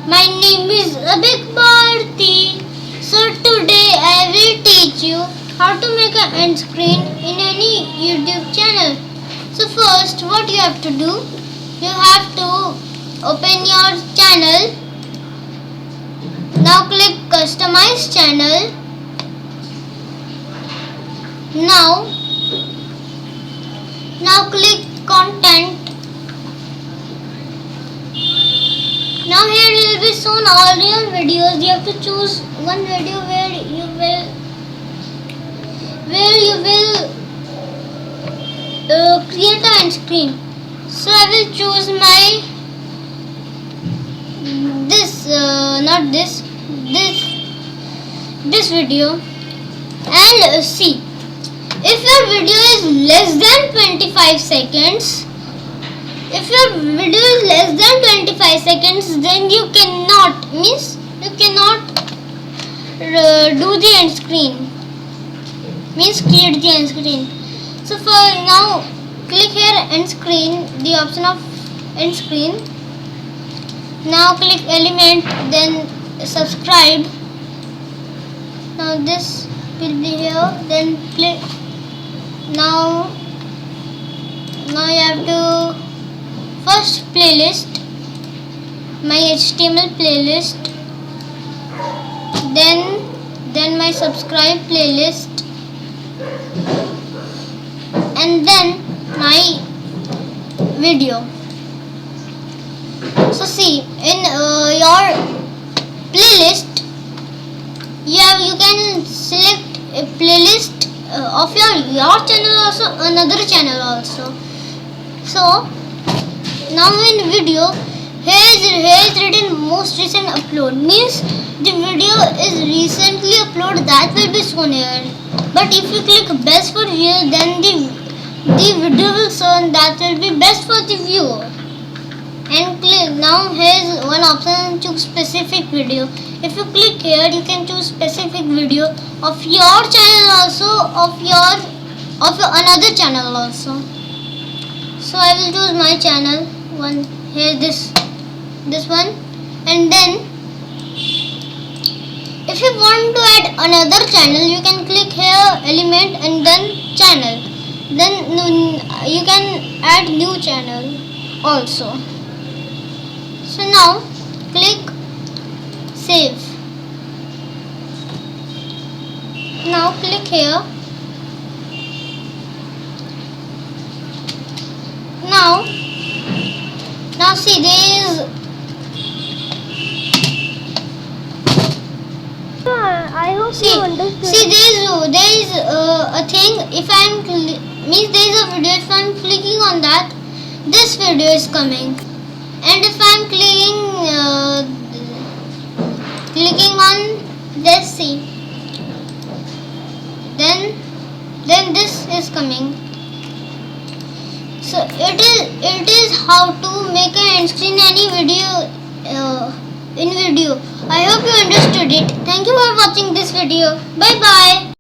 My name is Abhik Bharti. So today I will teach you how to make an end screen in any YouTube channel. So first what you have to do, you have to open your channel. Now click customize channel. Now click content. Now here will be shown all your videos. You have to choose one video where you will create an end screen. So I will choose my this video and see. If your video is less than 25 seconds, then you cannot do the end screen, create the end screen. So for now, click here end screen, the option of end screen. Now click element, then subscribe. Now this will be here, then click. Now you have to first playlist, my HTML playlist, then my subscribe playlist, and then my video. So see, in your playlist, you can select a playlist of your channel also, another channel also. So now in video, here is written most recent upload, means the video is recently uploaded, that will be shown here. But if you click best for viewer, then the video will show that will be best for the viewer. And click, now here is one option, choose specific video. If you click here, you can choose specific video of your channel also, of your another channel also. So I will choose my channel one here, this one, and then if you want to add another channel, you can click here element and then channel. Then you can add new channel also. So now click save. Now click here. Now see, there is I hope you understood. See, there is a thing. If there is a video. If I am clicking on that, this video is coming. And if I am clicking on this, see, then this is coming. So it is how to make an end screen any video in video. I hope you understood it. Thank you for watching this video. Bye bye.